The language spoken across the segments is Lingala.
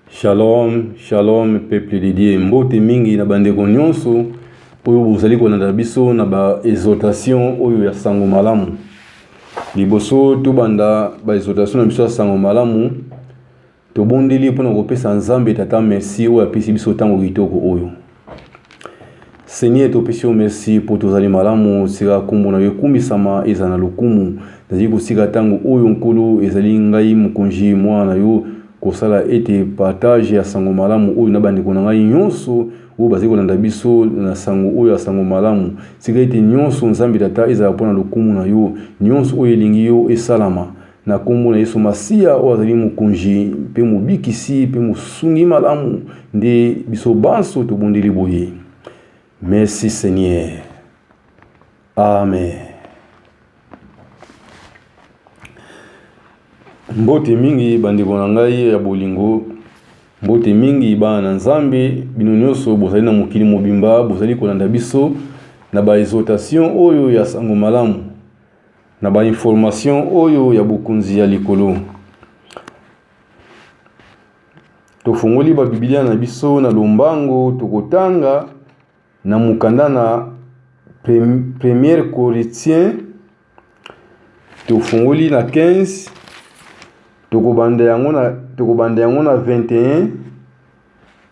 Shalom, shalom, peuple de Dieu. Mbote mingi na bandeko nyonso oyo bozali kolanda biso na ba exhortation oyo ya sango malamu. Liboso to banda ba exhortation na biso ya sango malamu. To bondeli pona kopesa Nzambe tata merci oyo apesi biso tango kitoko oyo. Seigneur to pesi merci pour tozali malamu sika kombo na yo kumisama ezana lokumu. Nazali kosika tango oyo nkolo ezali ngai mukonji mwana yo kosala ete partage ya sango malamu oyo na bandeko na ngai nyonso oyo bazali kolanda biso na sango oyo ya sango malamu sika ete nyonso Nzambe tata ezala pona lokumu na yo nyonso oyo elingi yo esalama na kombo na Yesu Masia oyo azali mokonzi mpe mobikisi mpe mosungi malamu nde biso banso tobondeli boye. Merci Seigneur. Amen. Mbote mingi bandeko na ngai ya bolingo, mbote mingi ba na Nzambe bino nyonso bozali na mokili mobimba bozali kolanda biso na ba exhortation oyo ya sango malamu na ba information oyo ya bokonzi ya likolo. Tofungoli ba Biblia na biso na lombango tokotanga na mukanda na 1 Corinthiens tofungoli na 15 tokobanda yango na 21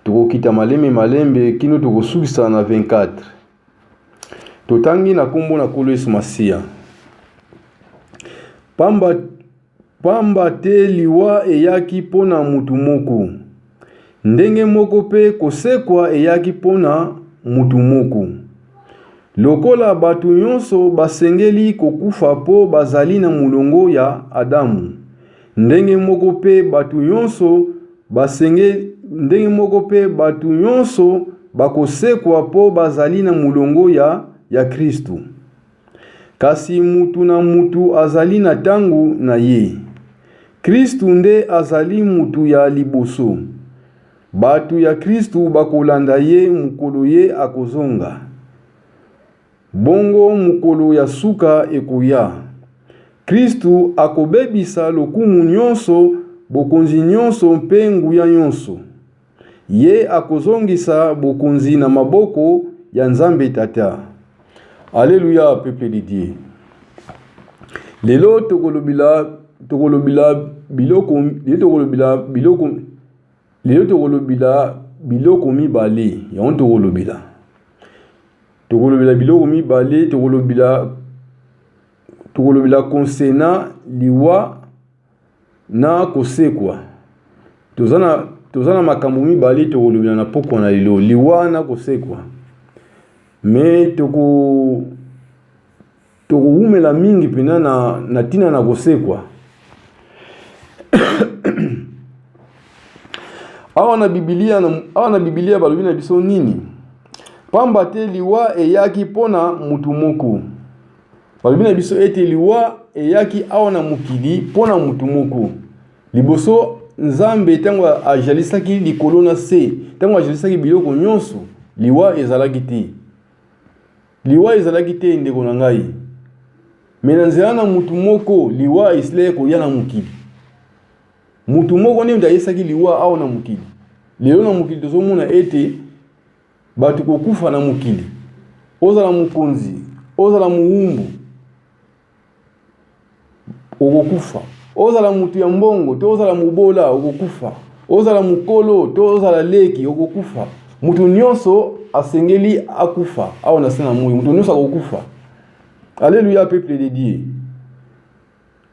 tokokita malembe kino tokosukisa na 24 totangi na kombo na Nkolo Yesu Masia. Pamba te liwa eyaki pona mutu moko ndenge moko pe kosekwa eyaki pona mutu moko lokola batu nyonso basengeli kokufa po bazali na mulongo ya Adamu ndenge moko pe batu nyonso bakosekwa po bazali na mulongo ya Kristu. Kasi mutu na mutu azali na tangu na ye. Kristu nde azali mutu ya liboso. Batu ya Kristu bakolanda ye mukolo ye akozonga. Bongo mukolo ya suka ekoya. Kristu akobebisa lokumu nyonso, bokonzi nyonso mpe nguya nyonso. Ye akozongisa bokonzi na maboko ya Nzambe Tata. Alléluia, peuple de Dieu. Lelo tokolobila biloko mibale. Yango tokolobila. Tokolobila biloko mibale, tokolobila konsena liwa na kosekwa. Tozana makambo mibale tokolobila na poko na lelo liwa na kosekwa. Me tokoumela mingi pena na tina na kosekwa. Awa na Biblia balobi na biso nini? Pamba te liwa eyaki pona mutu moko. Balobi na biso ete liwa eyaki awa na mokili pona mutu moko. Liboso Nzambe tango ajalisaki likolo na se, tango ajalisaki biloko nyonso, liwa ezalaki te. Liwa ezalaki te ndeko na ngai. Mena nzela na mutu moko liwa isle koya na mokili. Mutu moko nde ayesaki liwa awa na mokili. Lelo na mokili tozomona ete batu kokufa na mokili. Ozala mokonzi, ozala muumbu, okokufa. Ozala mutu ya mbongo, to ozala mubola, okokufa. Ozala mukolo, to ozala leki, okokufa. Mutu nyonso asengeli akufa. Awa na sena moyo, mutu nyonso akokufa. Alléluia, peuple de Dieu.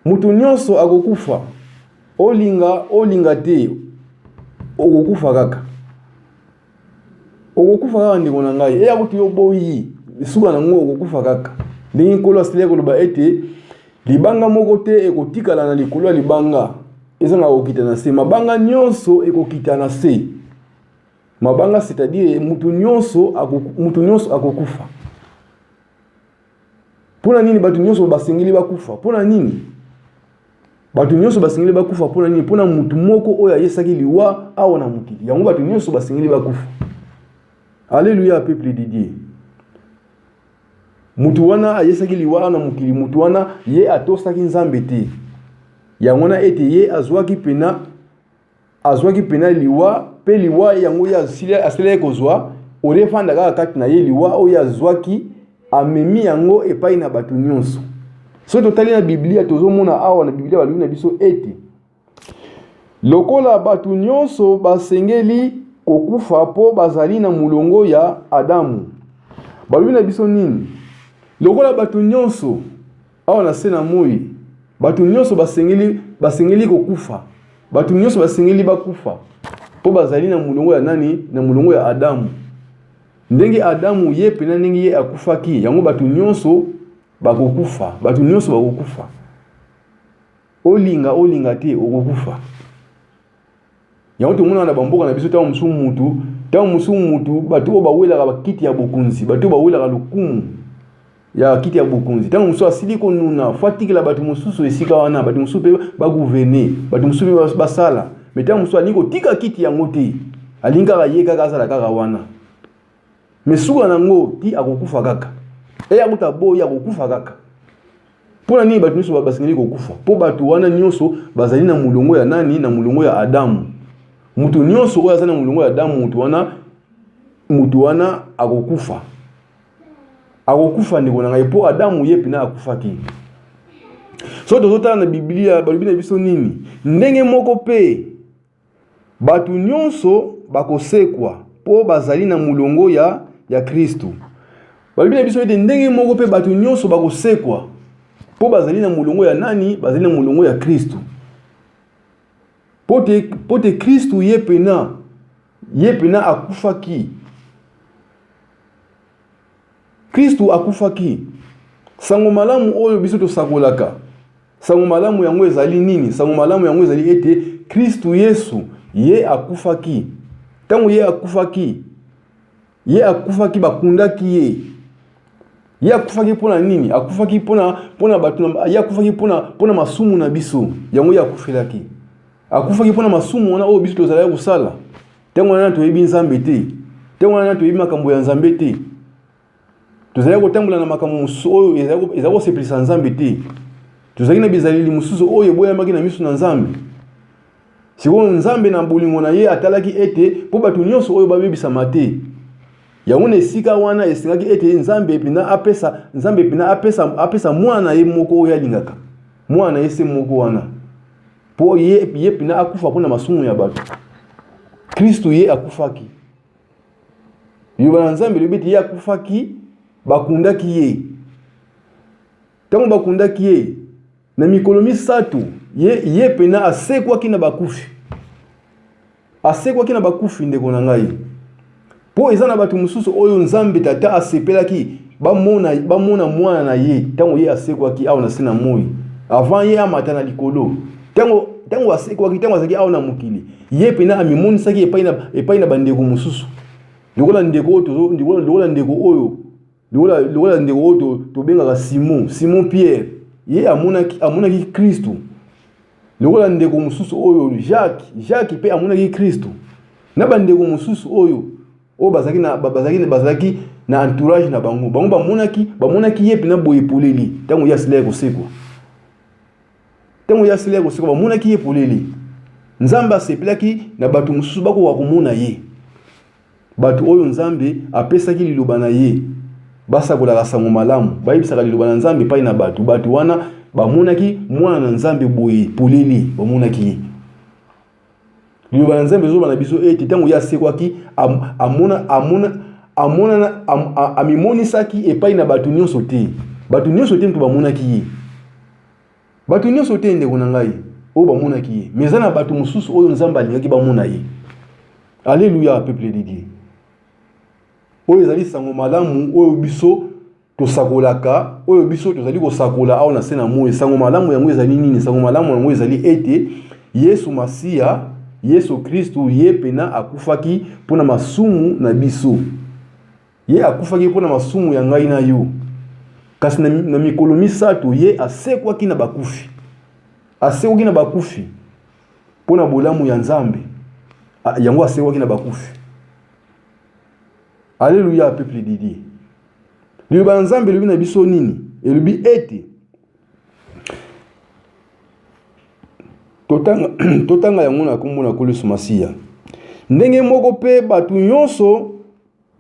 Mutu nyonso akokufa. Olinga te, okokufa kaka. Okokufa kaka ndeko na ngai. Eya kuti yoboyi, suka na ngo okokufa kaka. Ndenge Nkolo asili koloba ete libanga moko te ekotikala na likolo ya libanga ezanga kokita na se. Mabanga nyonso ekokita na se. Mabanga c'est-à-dire mutu nyonso akokufa. Pona nini batu nyonso basengeli bakufa? Pona nini? Batu nyonso basengeli bakufa pona nini? Pona mutu moko oyo ayesaki liwa awa na mokili. Yango batu nyonso basengeli bakufa. Alléluia, peuple de Dieu. Mutu wana ayesaki liwa na mokili, mutu wana ye atosaki Nzambe te. Yango na ete ye azwaki pena azwaki pena liwa pe liwa yango ya asile kozwa orefanda kaka kati na ye liwa oyo azwaki amemi yango epai na bato nyonso. So totali na Biblia tozomona awa na Biblia balobi na biso ete lokola bato nyonso basengeli kokufa po bazali na mulongo ya Adamu. Balobi na biso nini? Lokola bato nyonso awa na se na moi bato nyonso basengeli kokufa. Bato nyonso basengeli bakufa po bazali na mulongo ya nani? Na mulongo ya Adamu. Ndenge Adamu ye pena ndenge ye akufaki yango bato nyonso bakokufa. Bato nyonso bakokufa. Olinga te okokufa. Yango tomona na bamboka na biso ta musu mutu bato bawela ba kiti ya bokunzi, bato bawela lokumu ya kiti ya bokunzi. Tango musu asili ko nuna fatiki la bato mususu esika wana, bato musu pe ba gouverner, bato musu pe basala. Mais tango musu alingo tika kiti yango te, alinga ka yeka kazala kaka wana. Mais suka nango ti akokufa kaka. Eya kuta boya akokufa kaka. Pona nini bato nyonso basengeli kokufa? Po bato wana nyonso bazali na mulongo ya nani? Na mulongo ya Adamu. Mutu nyonso oyo azali na mulongo ya Adamu, mutu wana akokufa. Akokufa ndeko na ngai po Adamu ye pina akufaki. So tozotala na Biblia balobi na biso nini? Ndenge moko pe bato nyonso bakosekwa po bazali na mulongo ya Kristu. Balobi na biso ete ndenge moko pe bato nyonso bakosekwa po bazali na mulongo ya nani? Bazali na mulongo ya Kristu. Pote Kristu ye pena akufaki. Kristu akufaki. Sango malamu oyo biso tosakolaka. Sango malamu yango ezali nini? Sango malamu yango ezali ete Kristu Yesu ye akufaki. Tango ye akufaki bakundaki ye. Ye akufaki pona nini? Akufaki pona batu, ye akufaki pona masumu na biso. Yango ye akufelaki. Akufaki pona masumu wana oyo biso tozala kusala. Tango wana toyebi Nzambe te. Tango wana toyebi makambo ya Nzambe te. Tozala kotambola na makambo oyo ezako sepelisa Nzambe te. Tozali na bizaleli mususu oyo boyamaki na miso na Nzambe. Siko Nzambe na bolingo na ye atalaki ete po bato nyonso oyo babebisama te. Yango na esika wana esengaki ete Nzambe pina apesa mwana ye moko oyo alingaka. Mwana ye se moko wana. Po ye pina akufa pona masumu ya bato. Kristu ye akufaki. Yoba Nzambe lobeti ye akufaki bakundaki ye. Tango bakundaki ye na mikolo misatu ye pena asekwaki na bakufi. Asekwaki na bakufi ndeko na ngai. Po eza na bato mususu oyo Nzambe tata asepelaki bamona mwana na ye tango ye asekwaki awo na se na moi. Avant ye amata na likolo. Tango asekwaki tango azaki awo na mokili. Ye pena amimonisaki epai na bandeko mususu. Lokola ndeko oyo tobengaka Simon Pierre. Ye amonaki Kristu. Lokola ndeko mususu oyo Jacques pe amonaki Kristu. Na bandeko mususu oyo bazalaki na entourage na bango. Bango bamonaki ye pena boye poleli. Tango ya sila kosekwa. Bamonaki ye poleli. Nzambe asepelaki na bato mususu bako wakomona ye. Bato oyo Nzambe apesaki liloba na ye. Basakolaka sango malamu. Bayebisaka liloba na Nzambe pai na bato. Bato wana bamonaki mwana na Nzambe boye poleli. Bamonaki ye. Liloba na Nzambe zoba na biso ete tango ya sekwaki amimonisaki epai na bato nyonso te. Bato nyonso te mto bamonaki ye. Bato nyonso te ndeko na ngai o bamonaki ye. Mais na bato mususu oyo Nzambe alingaki bamona ye. Alléluia peuple de Dieu. Oyo ezali sango malamu oyo biso tosakolaka, oyo biso tozali kosakola awo na se na moi. Sango malamu yango ezali nini? Sango malamu yango ezali ete Yesu Masia, Yesu Kristu ye pena akufaki pona masumu na biso. Ye akufaki pona masumu ya ngai na yo. Kasi na mikolo misatu ye asekwaki na bakufi. Asekwaki na bakufi pona bolamu ya Nzambe. Yango asekwaki na bakufi. Alléluia peuple de Dieu. Liloba Nzambe lobi na biso nini? Elobi ete totanga yango na kombo na Kolo Masia. Ndenge moko pe batu nyonso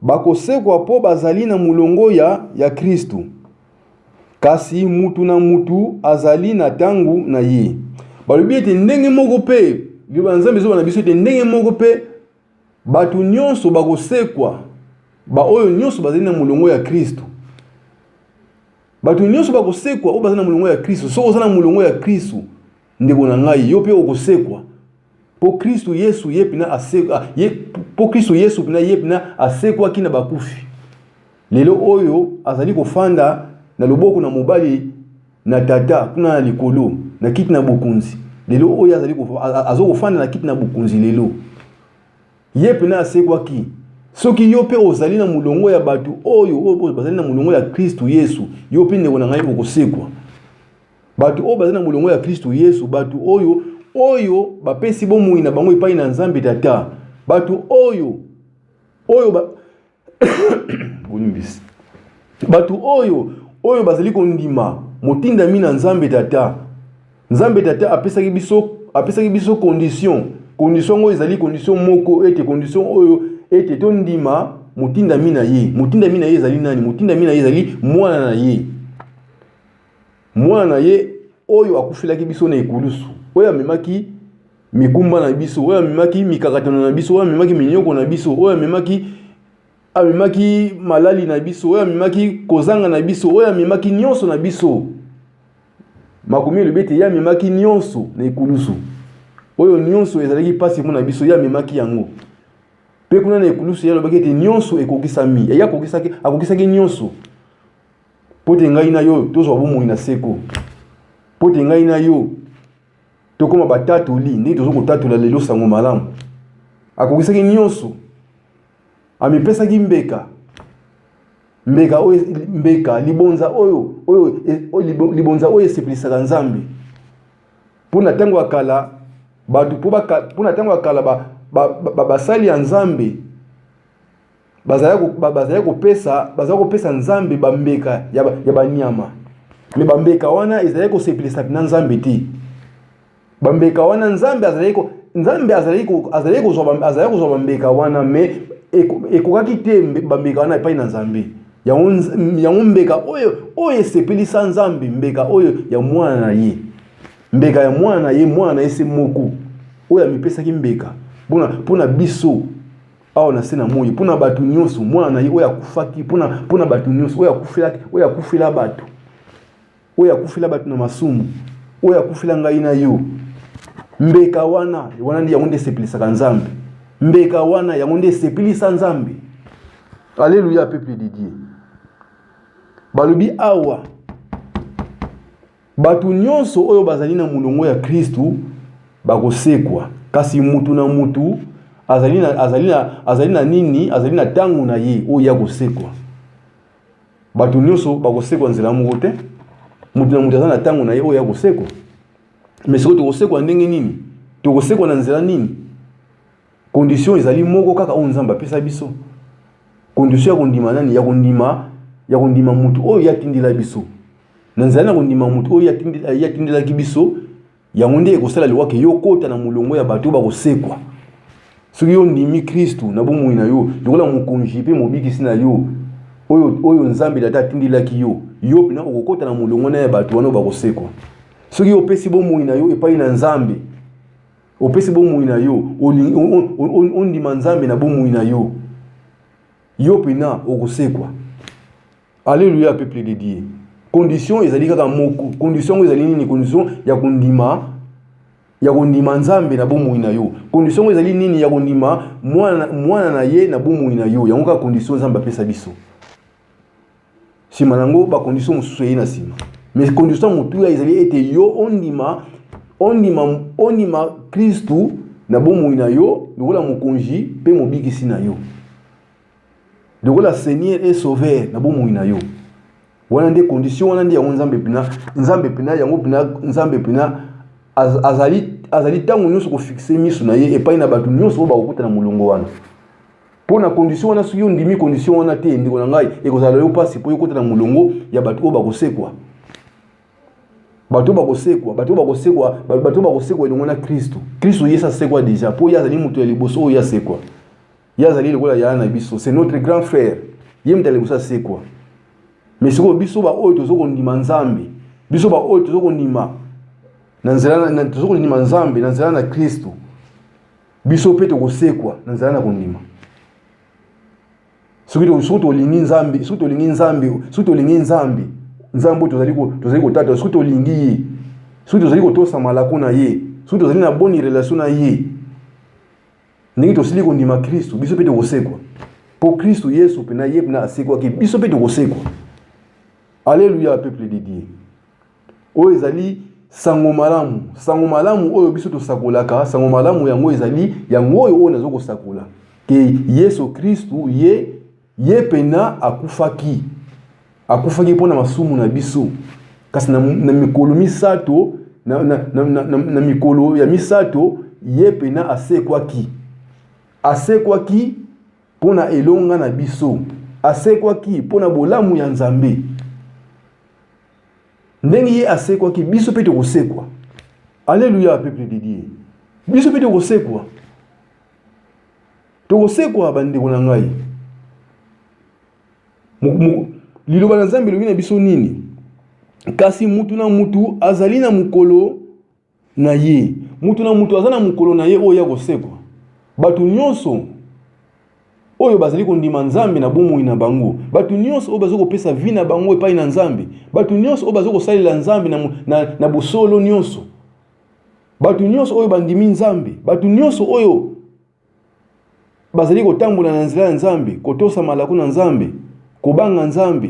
bakosekwa po bazali na mulongo ya Kristu. Kasi mutu na mutu azali na tangu na ye. Balobi ete ndenge moko pe liba Nzambe zo na biso ete ndenge moko pe batu nyonso bakosekwa ba oyo nyonso bazali na mulongo ya Kristu. Batu nyonso bakosekwa o bazali na mulongo ya Kristu. So ozana na mulongo ya Kristu ndeko na ngai yo pe okosekwa. Po Kristu Yesu yepina asekwa po Kristu Yesu pina yepina asekwa kina bakufi. Lelo oyo azali kofanda na loboko na mobali na tata kuna na likolo na kiti na bokunzi. Lelo oyo azali kofanda na kiti na bokunzi lelo. Yepina asekwa ki. Soki yo pe ozali na mulongo ya batu oyo bazali na mulongo ya Kristu Yesu, yo pe ndeko na ngai okosekwa. Batu oyo bazali na mulongo ya Kristu Yesu, batu oyo bapesi bomoi na bango epai na Nzambe tata. Batu oyo batu oyo bazali kondima motindami na Nzambe tata. Nzambe tata apesaki biso condition oyo ezali condition moko ete condition oyo ete tondima motindami na ye. Motindami na ye ezali nani? Motindami na ye ezali mwana na ye. Mwana na ye oyo akufilaki biso na ekulusu. Oyo amemaki mikumba na biso, oyo amemaki mikakatano na biso, oyo amemaki minyoko na biso, oyo amemaki malali na biso, oyo amemaki kozanga na biso, oyo amemaki nyonso na biso. Makomi elobete ya amemaki nyonso na ekulusu. Oyo nyonso ezalaki pasi mona biso ya amemaki yango. Pe kuna na ekulusu ya lobaki ete nyonso ekokisami. Ya akokisaki nyonso. Pote ngai na yo tozwa bomoi na seko. Pote ngai na yo tokoma batatoli ndenge tozokotatola lelo sango malamu. Akokisaki nyonso. Amipesaki mbeka libonza oyo esepelisaka Nzambe. Puna tango akala batu puna tango akala basali ya Nzambe bazali kopesa Nzambe bambeka ya banyama. Me bambeka wana ezali kosepelisa na Nzambe ti. Bambeka wana Nzambe azali kozwa bambeka wana me ekokaki te bambeka wana epai na Nzambe. Yango mbeka oyo esepelisa Nzambe, mbeka oyo ya mwana na ye. Mbeka ya mwana na ye se moko. Oyo amipesaki mbeka pona biso awa na se na moi, pona batu nyonso mwana na ye oyo akufaki pona batu nyonso oyo akufila batu. Oyo akufila batu na masumu, oyo akufila ngai na yo. Mbeka wana ndi yango nde esepelisaka Nzambe. Mbeka wana yango nde esepelisa Nzambe. Alléluia, peuple de Dieu. Balobi awa batu nyonso oyo bazali na mulongo ya Kristu bakosekwa. Kasi mutu na mutu azali na nini? Azali na tangu na ye oyo ya kosekwa. Batu nyonso bakosekwa nzela moko te. Mutu na mutu azali na tangu na ye oyo ya kosekwa. Mais siko tokosekwa ndenge nini? Tokosekwa na nzela nini? Condition ezali moko kaka oyo Nzambe apesa biso. Condition ya kondima nani? Ya kondima mutu oyo yatindela biso. Na nzela na kondima mutu oyo yatindela biso, yango nde ekosala liwake yo kota na mulongo ya bato bakosekwa. Soki yo ndimi Kristu na bomoi na yo, lokola mokonzi pe mobikisi na yo, oyo Nzambe tata atindelaki yo pena okokota na mulongo na ya bato wana bakosekwa. Soki yo opesi bomoi na yo epai na Nzambe, opesi bomoi na yo, ondima Nzambe na bomoi na yo, yo pena okosekwa. Alléluia, peuple de Dieu. Condition ezali kaka moko. Condition ezali nini? Condition ya kondima Nzambe na bomoi na yo. Condition ezali nini? Ya kondima mwana na ye na bomoi na yo. Yango ka condition Nzambe apesa biso. Sima nango ba condition mosusu ye na sima. Mais condition mutu ya ezali ete yo ondima Kristu na bomoi na yo, lokola mokonzi pe mobikisi na yo. Lokola Seigneur et Sauveur na bomoi na yo. Wana nde condition wana ndi yango Nzambe pena yango pena Nzambe pena azali tango nyonso ko fixer miso na ye epai na batu nyonso ba kokuta na mulongo wana. Pona condition wana soki ndimi condition wana te ndiko na ngai ekozala yo pasi po yokota na mulongo ya batu oyo bakosekwa. bato bakosekwa elongo Kristo. Kristo yesa sekwa déjà po yazali mutu ya liboso oyo yasekwa. Yazali lokola ya na biso, c'est notre grand frère. Yemta liboso sekwa. Mais siko biso ba oyo tozoko ndima Nzambe. Biso ba oyo tozoko ndima na nzela na tozoko ndima Nzambe na nzela na Kristo. Biso pe tokosekwa na nzela na kondima. Soki tolingi Nzambe, Nzambe tozali kotata, soki tolingi ye, soki tozali kotosa malako na ye, soki tozali na bonne relation na ye, ndenge tosili kondima Kristo, biso pe tokosekwa. Po Kristo Yesu pe na ye na asekwa ki biso pe tokosekwa. Alléluia, peuple de Dieu. Oyo ezali sango malamu oyo biso tosakolaka, sango malamu yango ezali yango oyo nazo kosakola. Ke Yesu Kristo ye pena akufaki pona masumu na biso. Kasi na mikolo misato na mikolo ya misato ye pena asekwaki pona elonga na biso, asekwaki pona bolamu ya Nzambe. Ndenge ye asekwaki biso pe tokosekwa. Alléluia, peuple de Dieu. Biso pe tokosekwa. Tokosekwa bandeko na ngai. Liloba na Nzambe lobi na biso nini? Kasi mutu na mutu azali na mukolo na ye. Mutu na mutu azali na mukolo na ye oyo ya kosekwa. Batu nyonso oyo bazali kondima Nzambe na bomoi na bango. Batu nyonso oyo bazoko pesa vie na bango epai na Nzambe. Batu nyonso oyo bazoko salela Nzambe na bosolo nyonso. Batu nyonso oyo bandimi Nzambe. Batu nyonso oyo bazali kotambola na nzela ya Nzambe, kotosa malako na Nzambe, kobanga Nzambe,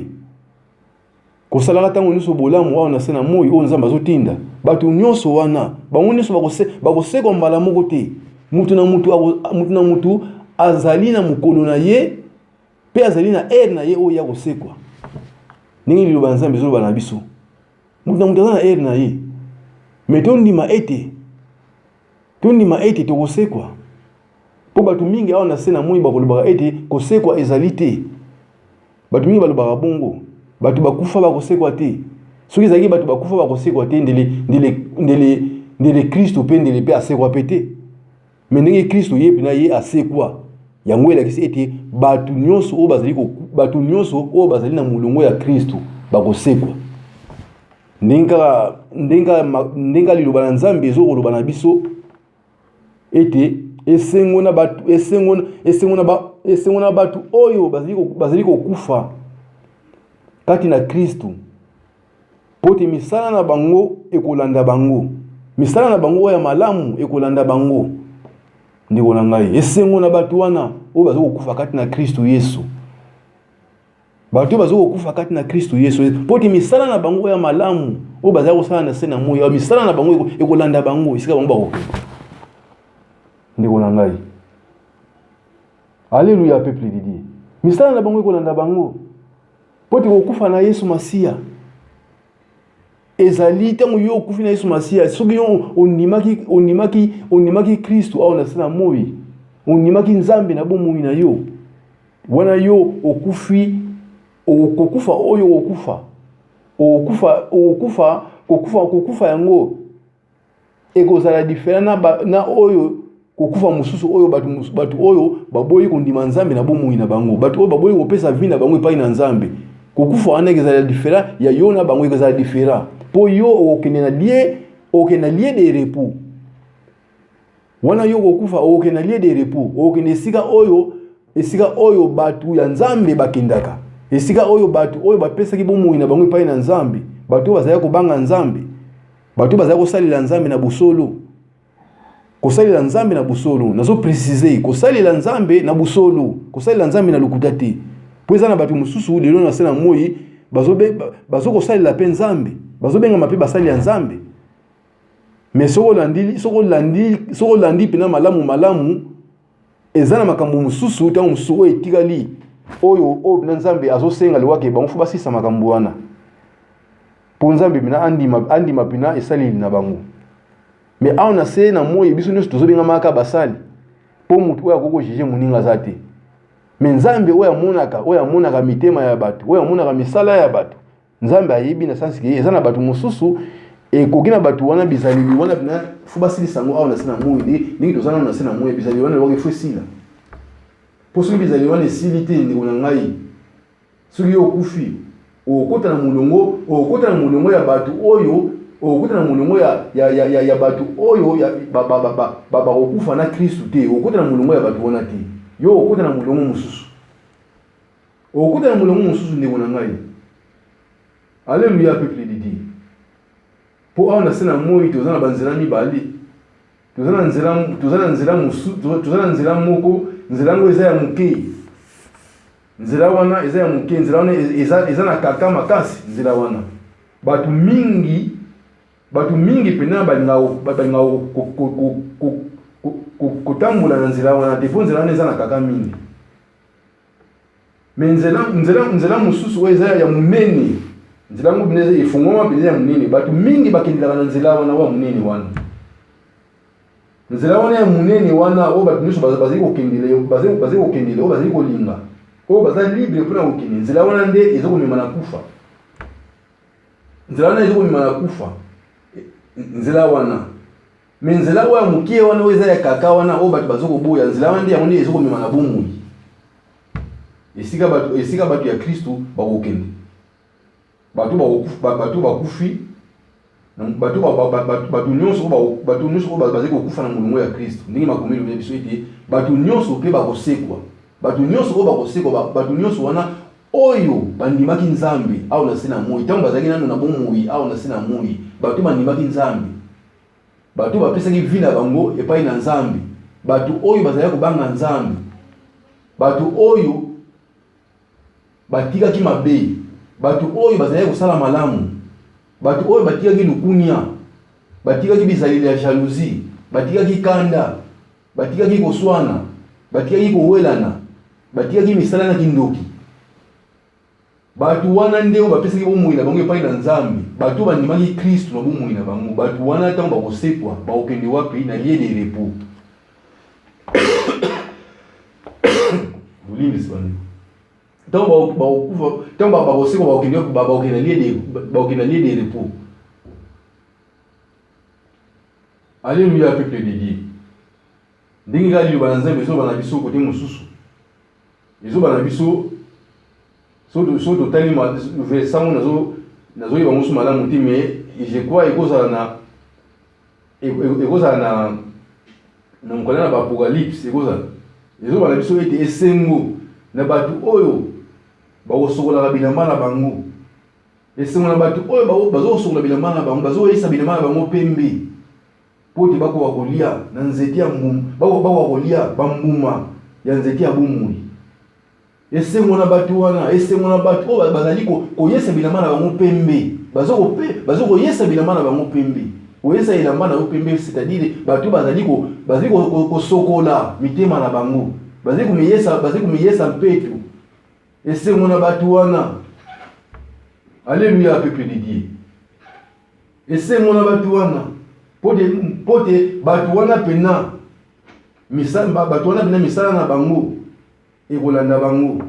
kosalaka tango nyonso bolamu awa na se na moi oyo Nzambe azotinda. Batu nyonso wana bango nyonso bakosekwa mbala moko te. Mutu na mutu azali na mukolo na ye pe azali na na ye oyo ya kosekwa. Ndenge liloba na Nzambe ezoloba na biso. Mutu na mutu azali na na ye. Mais tondima ete tokosekwa. Po batu mingi awa na se na moi bakolobaka ete kosekwa ezali te. Batu mingi balobaka bongo. Batu bakufa bakosekwa te. Soki ezali batu bakufa bakosekwa te ndele Kristo pe ndele pe asekwa pe te. Mais ndenge Kristo ye pe na ye asekwa. Yango elakisi ete batu nyonso oyo bazali na mulongo ya Kristo bakosekwa. Ndenga liloba na Nzambe ezokoloba na biso ete esengo na batu oyo bazali kokufa kati na Kristo. Pote misala na bango ekolanda bango. Misala na bango ya malamu ekolanda bango. Ndeko na ngai, esengo na batu wana oyo bazali kokufa kati na Kristo Yesu. Batu bazali kokufa kati na Kristo Yesu. Pote misala na bango ya malamu oyo bazali kosala na se na moi, misala na bango ekolanda bango, esika bango bakokende. Ndeko na ngai. Alléluia, peuple de Dieu. Misala na bango ekolanda bango. Pote kokufa na Yesu Masia. Ezali tango yo okufi na Yesu Masia, soki yo onimaki Kristo awa na se na moi, onimaki Nzambe na bomoi na yo. Wana yo okufi okufa oyo okufa yango ekozala diferent na oyo kokufa mususu oyo batu oyo baboyi kondima Nzambe na bomoi na bango. Batu oyo baboyi kopesa vie na bango epai na Nzambe. Kokufa wana ekozala diferent ya yo na bango ekozala diferent. Po yo okende na lieu de repos. Wana yo kokufa okende na lieu de repos. Okende esika oyo batu ya Nzambe bakendaka. Esika oyo batu oyo bapesaki bomoi na bango epai na Nzambe. Batu bazali kobanga Nzambe. Batu bazali kosalela Nzambe na busolo. Kosalela Nzambe na busolo. Nazo préciser kosalela Nzambe na busolo. Kosalela Nzambe na lokuta te. Po eza na batu mususu lelo na se na moi bazo kosalela pe Nzambe. Bazobenga mape basali ya Nzambe. Mais soko landi pena malamu eza na makambo mususu tango mususu etikali oyo na Nzambe azosenga liwake bango fu basisa makambo wana. Po Nzambe bina andima pena esali na bango. Mais aona na se na moi biso nyonso tozobenga maka basali. Po mutu oyo akoko juger muninga zate. Mais Nzambe oyo amonaka mitema ya batu, oyo amonaka misala ya batu. Nzambe ayibi na sansi ke eza na batu mususu et kokina batu wana bizali wana bina fuba sili sango aona sina muyi ni tozana na sina muyi bizali wana wa fusila poso bizali wana silité ndiko na ngai soki okufi okota na mulongo ya batu oyo okota na mulongo ya batu oyo ya baba okufa na Kristo te okota na mulongo ya batu wana te yo okota na mulongo mususu ndiko na ngai. Alléluia peuple de Dieu. Po aona sina moi tozana banzela mibali tozana nzela moko nzela ngo eza ya muke nzela wana eza ya muke nzela wana eza na kaka makasi nzela wana batu mingi pena balinga kutambula na nzela wana depo nzela wana eza na kaka mingi me nzela mususu eza ya munene nzela ngo bineze ifungoma bineze ya munene batu mingi bakindila na nzela wana wa munene wana nzela wana ya munene wana o batu nyuso bazali kokendele o bazali kolinga o bazali libre pona kokende nzela wana nde ezokomema na kufa nzela wana me nzela wa mukie wana o eza ya kaka wana o batu bazokoboya nzela wana nde yango nde ezokomema na bomoi esika batu ya Kristo bakokende batu bakufi batu nyonso bazali kokufa na mulongo ya Kristo ndenge makomeli bya biso ete batu nyonso pe bakosekwa batu nyonso wana oyo bandimaki Nzambe au na sina moi tango bazali nano na bomoi au na sina moi batu bandimaki Nzambe batu bapesaki vie na bango epai na Nzambe batu oyo bazali kobanga Nzambe batu oyo batikaki mabe batu oyo bazali kosala malamu batu oyo batikaki lukunya batikaki bizaleli ya jalousie batikaki kanda batikaki koswana batikaki kowelana batikaki misala na kindoki batu wana ndeo bapesaki bomoi na bango epai na Nzambe batu bandimaki Kristo na bomoi na bango batu wana tango bakosekwa bakokende wapi na lieu de repos bulimbi sibani tango bakosekwa bakokende lieu de repos. Alléluia peuple de Dieu. Ndenge kali ba Nzambe so bana biso kote mosusu ezo bana biso so totali ma versango nazo yiba musu malamu ti mais je crois ekozala na mkolana ba apocalypse ekozala ezo bana biso ete esengo na batu oyo bakosokola bilamba na bango esengo na batu oyo bazosokola bilamba na bango bazoyesa bilamba na bango pembe poti bako wakolia na nzeti ya mbuma bako wakolia bambuma ya nzeti ya bomoi esengo na batu wana esengo na batu oyo bazali koyesa bilamba na bango pembe bazokoyesa bilamba na bango pembe koyesa elamba na bango pembe c'est-à-dire batu bazali kosokola mitema na bango bazali kumiyesa mpetu esengo na batu wana. Alléluia peuple de Dieu. Esengo na batu wana pote batu wana pena misala na bango ekolanda bango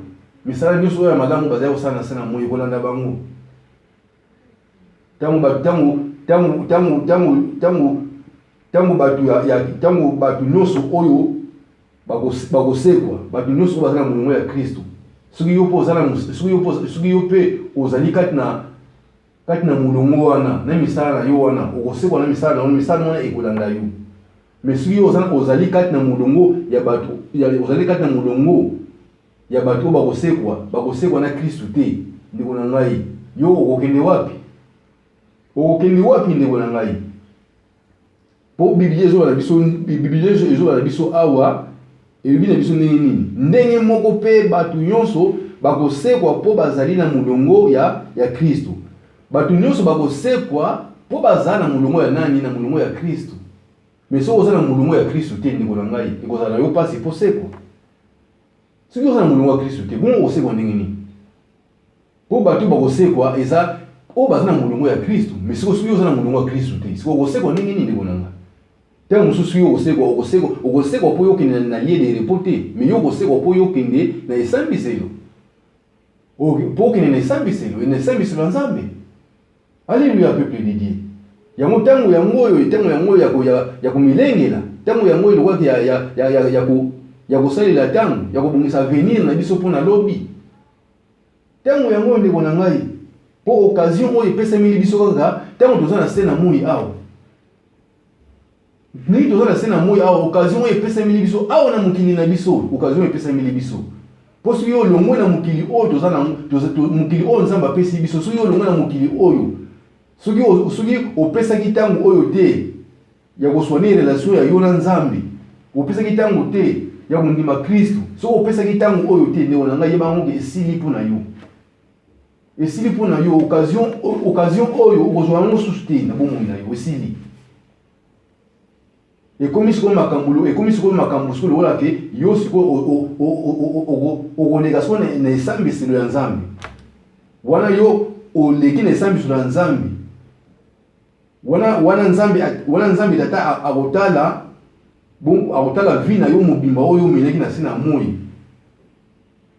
misala nyonso ya malamu bazali kosala na sana moi ekolanda bango tango batu nyonso oyo bakosekwa batu nyonso bazali na molongo ya Kristo soki yo pe ozali kati na mulongo wana na misala na yo wana okosekwa na misala wana ekolanda yo mais soki yo ozali kati na mulongo ya batu bakosekwa na Kristo te ndeko na ngai yo okokende wapi ndeko na ngai po Biblia ezobala biso awa elobi na biso ndenge moko pe batu nyonso bakosekwa po bazali na mulongo ya Kristo batu nyonso bakosekwa po bazala na mulongo ya nani na mulongo ya Kristo mais so ozala na mulongo ya Kristo te ndeko na ngai ekozala yo pasi po sekwa soki ozala na mulongo ya Kristo te bongo osekwa ndenge nini po batu bakosekwa eza o bazala na mulongo ya Kristo mais soki ozala na mulongo ya Kristo te siko okosekwa ndenge nini ndeko na ngai tango mosusu yo okosekwa po yokende na lieu de repos te mais yo okosekwa po yokende na esambiselo po okende na esambiselo ya Nzambe. Alléluia peuple de Dieu. yango tango yango ya kumilengela tango yango ilikuwa ya kosalela tango ya kobongisa avenir na biso pona lobi tango yango ndeko na ngai po occasion oyo epesami biso kaka tango toza na se na moi awa ni toza na se na moi awa occasion oyo epesami biso awa na mokili na biso occasion epesami biso po soki yo longo na mokili oyo toza na mokili oyo Nzambe apesi biso soki yo longo na mokili oyo soki opesaki tango oyo te ya koswane relation ya yo na Nzambe opesaki tango te ya kondima Kristo soki opesaki tango oyo te ndeko na ngai yeba ngo esili mpona yo esili mpona yo occasion oyo okozwa yango susu te na bomoi na yo esili ekomi sikoyo makambo sikoyo lokola ke yo sikoyo okoleka sikoyo na esambiselo ya Nzambe wana yo oleki na esambiselo ya Nzambe wana Nzambe tata akotala vi na yo mobimba oyo omenaki na se na moi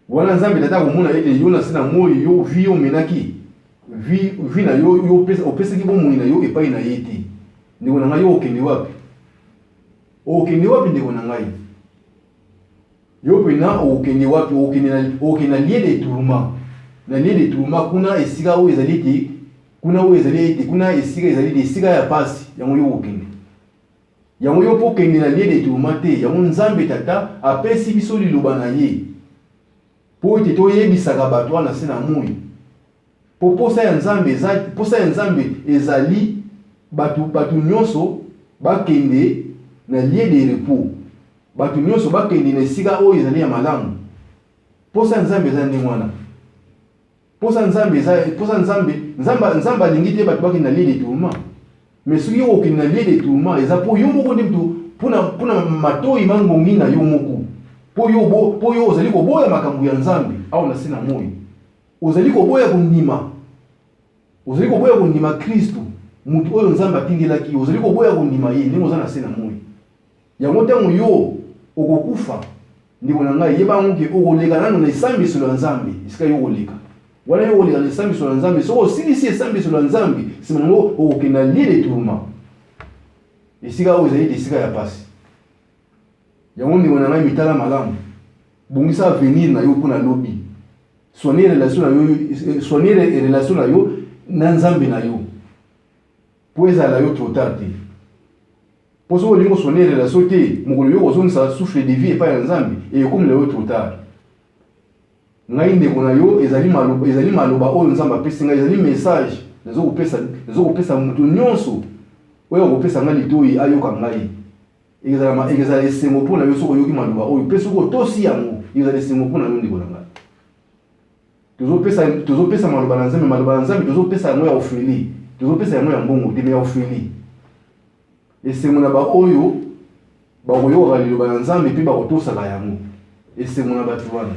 wana Nzambe tata akomona ete yo na se na moi yo vi omenaki vi na yo opesaki bomoi na yo epai na ye te ndeko na ngai yo okende wapi ndeko na ngai yo pena okende wapi okende na lieu de tourment kuna esika oyo ezali te kuna esika ezali esika ya pasi yango yo okende yango yo pokende na lieu de tourment te yango Nzambe tata apesi biso liloba na ye po ete toyebisaka bato wana se na moi po posa ya Nzambe ezali bato nyonso bakende na lieu de repos bato nyonso bakende na esika oyo ezali ya malamu posa Nzambe eza ndenge wana Nzambe alingi te bato bakende na lieu de tourment mais soki yo okende na lieu de tourment eza po yo moko nde mutu mpona matoi mangongi na yo moko po yo ozali koboya makambo ya Nzambe awa na se na moi ozali koboya kondima Kristo mutu oyo Nzambe atindelaki ozali koboya kondima ye ndenge oza na se na moi yango ntango yo okokufa ndeko na ngai yeba ngo ke okoleka nano na esambiselo ya Nzambe esika yo okoleka wana yo okoleka na esambiselo ya Nzambe soko osilisi esambiselo ya Nzambe nsima nango okokende na lieu de tourment esika oyo ezali esika ya pasi yango ndeko na ngai mitala malamu bongisa avenir na yo mpona lobi soigner relation na yo na Nzambe na yo po ezala yo trop tard te po soki olingi soigner relation te mokolo yo kozongisa souffle de vie epai ya Nzambe ekomela yo trop tard ngai ndeko na yo ezali maloba oyo Nzambe apesi ngai ezali message nazokopesa moto nyonso oyo akopesa ngai litoi ayoka ngai ekozala esengo mpona yo soki oyoki maloba oyo mpe soki otosi yango ekozala esengo mpona yo ndeko na ngai tozopesa maloba na Nzambe tozopesa yango ya ofeli tozopesa yango ya mbongo te ya ofeli esengo na baoyo bakoyokaka liloba na Nzambe mpe bakotosaka yango esengo na bato wana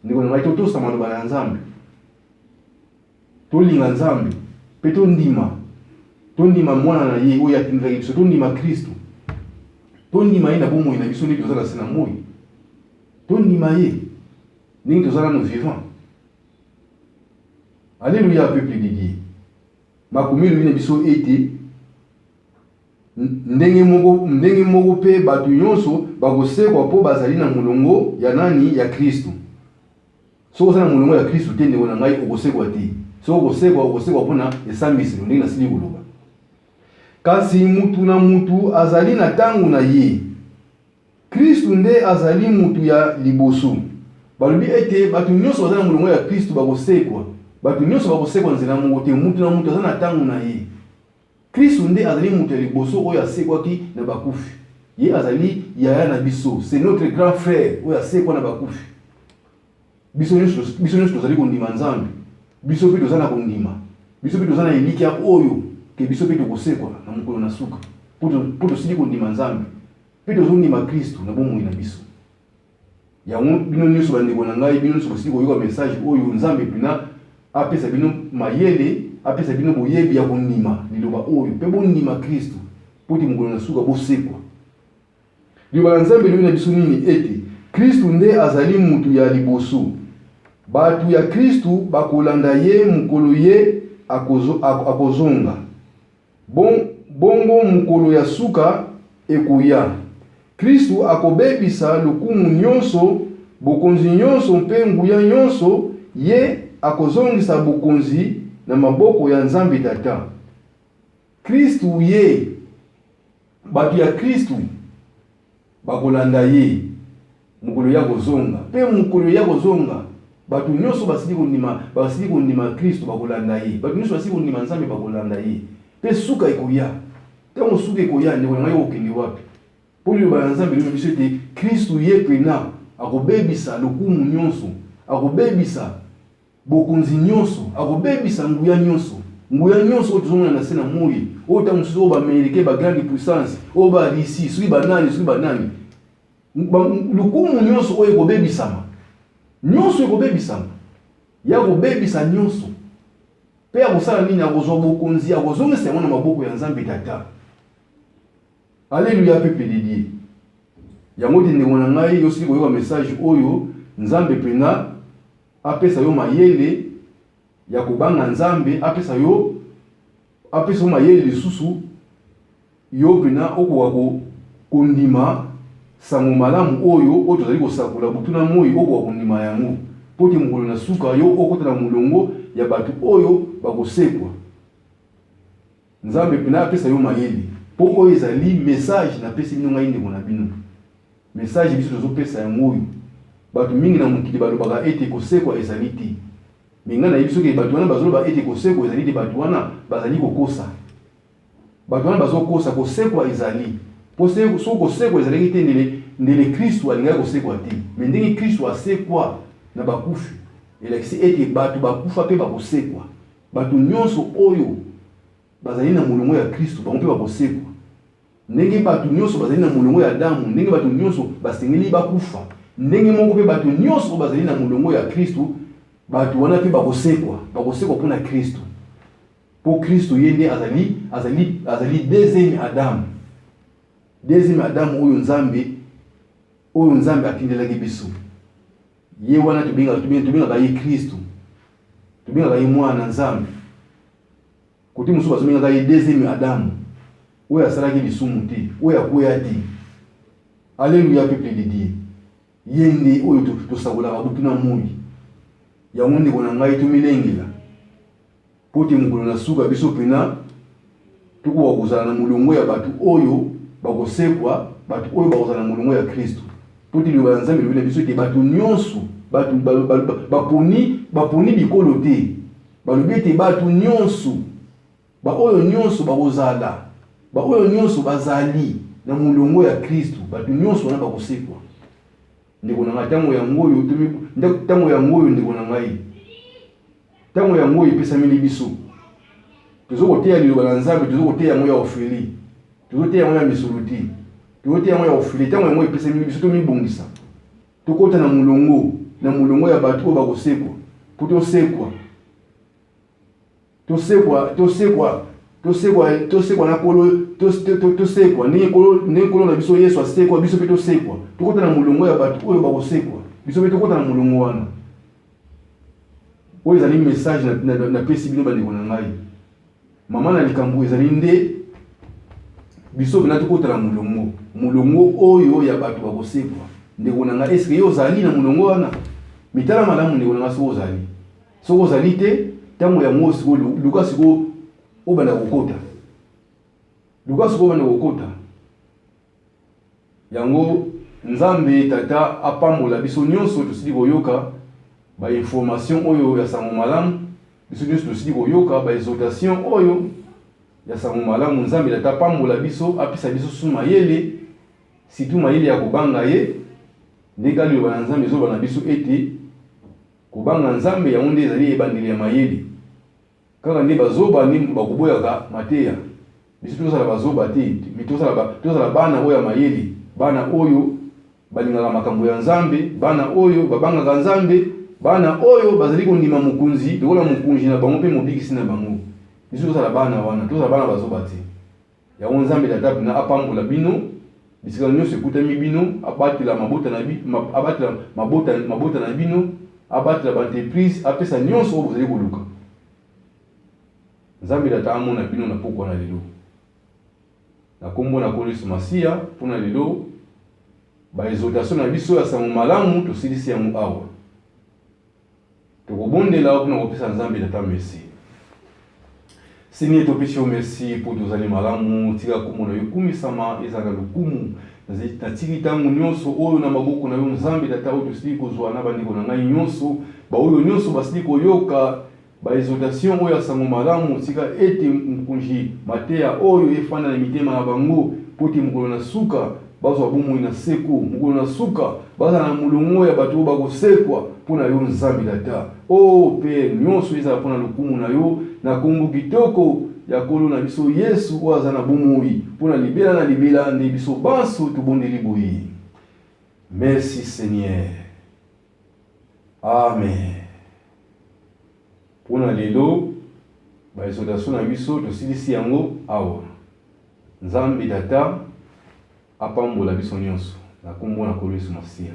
ndeko na ngai totosa maloba na Nzambe tolinga Nzambe mpe tondima mwana na ye oyo atindelaki biso tondima Kristo tondima ye na bomoi na biso ndenge toza na se na moi tondima ye ndenge toza nano vivant alleluya peuple de Dieu makomi elobi na biso ete ndenge moko mpe bato nyonso bakosekwa mpo bazali na molongo ya nani ya Kristo soki oza na molongo ya Kristo te ndeko na ngai okosekwa te soki okosekwa mpona esambiselo ndenge nasili koloba kasi mutu na mutu azali na ntango na ye Kristo nde azali mutu ya liboso balobi ete bato nyonso baza na molongo ya Kristo bakosekwa bato nyonso bakosekwa nzela moko te mutu na mutu aza na ntango na ye Kristo nde azali mutu ya liboso oyo asekwaki na bakufi ye azali yaya na biso c'est notre grand frère oyo asekwa na bakufi biso nyonso tozali kondima Nzambe biso mpe toza na kondima biso mpe toza na elikya oyo ke biso mpe tokosekwa na mokolo na suka mpo tosili kondima Nzambe mpe tozondima Kristo na bomoi na biso yango bino nyonso bandeko na ngai bino nyonso bosili koyoka message oyo Nzambe mpena apesa bino mayele apesa bino boyebi ya kondima liloba oyo mpe bondima Kristo mpo te mokolo na suka bosekwa liloba na Nzambe elobi na biso nini ete Kristo nde azali mutu ya liboso bato ya Kristo bakolanda ye mokolo ye akozonga bongo mukolo ya suka ekoya. Kristu akobebisa lokumu nyonso, bokonzi nyonso mpe nguya nyonso, ye akozongisa bokonzi na maboko ya Nzambe Tata. Kristu ye, batu ya Kristu bakolanda ye mukolo ya kozonga. Pe mukolo ya kozonga batu nyonso basili kondima Kristu bakolanda ye. Batu nyonso basili kondima Nzambe bakolanda ye. Pe suka ekoya. Tango suka ekoya ndeko na yo okende wapi? Poli ba Nzambe lelo biso te Kristu ye pena akobebisa lokumu nyonso, akobebisa bokonzi nyonso, akobebisa nguya nyonso. Nguya nyonso tozomona na sena moyi. O ta mususu ba Amerike ba grande puissance, o ba Russie, sui banani. Lokumu nyonso oyo ekobebisama. Nyonso ekobebisama. Ya kobebisa nyonso. Pe akosala nini akozwa bokonzi, akozongisa yango na maboko ya Nzambe Tata. Alléluia, peuple de Dieu. Yango te ndeko na ngai yo sili koyoka message oyo Nzambe pena apesa yo mayele ya kobanga Nzambe, apesa yo mayele lisusu yo pena okoka kondima sango malamu oyo tozali kosakula butuna moi okoka kondima yango. Poti mukolo na suka yo okota na mulongo ya batu oyo bakosekwa. Nzambe pena apesa yo mayele. Po oyo ezali message na pesi bino ngai ndeko na bino. Message biso tozopesa yango oyo. Batu mingi na mukili balobaka ete kosekwa ezali te. Minga na yebiso ke batu wana bazoloba ete kosekwa ezali te, batu wana bazali kokosa. Batu wana bazokosa kosekwa ezali. Po so kosekwa ezali te ndele Kristu alingaki kosekwa te. Mais ndenge Kristu asekwa na bakufi, elakisi ete batu bakufa pe bakosekwa. Batu nyonso oyo bazali na mulongo ya Kristu bango bakosekwa. Ndenge batu nyonso bazali na mulongo ya Adamu, ndenge batu nyonso basengeli bakufa, ndenge moko pe batu nyonso bazali na mulongo ya Kristu, batu wana pe bakosekwa mpona Kristu. Po Kristu ye nde azali deuxième Adam. Deuxième Adam oyo Nzambe atindelaki biso. Ye wana tobengaka ye Kristu. Tobengaka ye mwana Nzambe. Kote musu bazomengaka ye deuxième Adam. Oyo asalaki lisumu te, oyo akwea te. Alléluia, peuple de Dieu. Ye nde oyo tosakolaka butuna moi. Yango ndeko na ngai tomilengela. Pote mukolo na suka biso pena tukoka kozala na mulongo ya batu oyo bakosekwa, batu oyo bakozala na mulongo ya Kristu. Pote liloba ya Nzambe lobela biso te batu nyonso, batu baponi bikolo te. Balobi ete batu nyonso, ba oyo nyonso bakozala, ba oyo nyonso bazali na mulongo ya Kristu, batu nyonso wana bakosekwa. Ndeko na ngai tango yango oyo ndeko na ngai. Tango yango oyo epesameli biso. Tozokoteya liloba na Nzambe, tozokoteya yango ya ofeli. Tozoteya yango ya misuluti. Tozoteya yango ya ofeli. Tango yango epesameli biso tomibongisa. Tokota na mulongo ya batu oyo bakosekwa. Po tosekwa na kolo, tosekwa ndenge kolo na biso Yesu asekwa, biso pe tosekwa. Tokota na mulongo ya batu oyo bakosekwa. Biso pe tokota na mulongo wana. Oyo ezali message na pesi bino bandeko na ngai. Mama na likambo ezali nde biso bina tokota na mulongo oyo ya batu bakosekwa. Ndeko na ngai eske yo ozali na mulongo wana? Mitala malamu ndeko na ngai soko ozali. Soko ozali te, tango ya ngo siko luka siko obanda kokota. Luka siko obanda kokota. Yango Nzambe Tata apambola biso nyonso tosili koyoka ba information oyo ya sango malamu, biso nyonso tosili koyoka ba exhortation oyo ya sango malamu. Nzambe Tata apambola biso, apesa biso suma yele, situ mayele ya kobanga ye. Ndeka liloba na Nzambe ezoba na biso ete kobanga Nzambe yango nde ezali ebandeli ya mayele. Kaka nde bazoba nde bakoboyaka mateya. Biso tozala bazoba te, tozala bana oyo ya mayele, bana oyo balingaka makambo ya Nzambe, bana oyo babangaka Nzambe, bana oyo bazali kondima mokunzi, lokola mokunzi na bango pe mobikisi na bango. Biso tozala bana wana, tozala bana bazoba te. Yango Nzambe Tata pena apambola bino, bisika nyonso ekutami bino, abatela mabota na bino, abatela mabota na bino, abatela ba entreprise, apesa nyonso oyo bozali koluka. Nzambe Tata amona bino na pokwa na lelo. na kombo na Yesu Masiya pona lelo ba exhortation na biso ya sango malamu tosilisi yango awa. Tokobondela pona kopesa Nzambe Tata merci. Seigneur, topesi yo merci pour tozali malamu tika kombo na yo kumisama ezaka lukumu na tiki tangu nyonso oyo na maboko na yo Nzambe Tata oyo tosili kozwa na bandeko na ngai nyonso ba oyo nyonso basili koyoka ba exhortation oyo ya sango malamu tika ete mkunji mateya oyo efanda na mitema na bango poti mukolo na suka bazwa bomoi na seko mukolo na suka baza na mulungu ya bato bakosekwa pona yo Nzambe Tata o pe nyonso ezala pona lukumu na yo na kombo kitoko ya kolo na biso Yesu oyo aza na bomoi pona libela na libela nde biso banso tobondeli boyi. Merci Seigneur. Amen. Pona lelo ba exhortation na biso tosilisi yango awa. Nzambe Tata apambola biso nyonso na kombo na Yesu Masiya.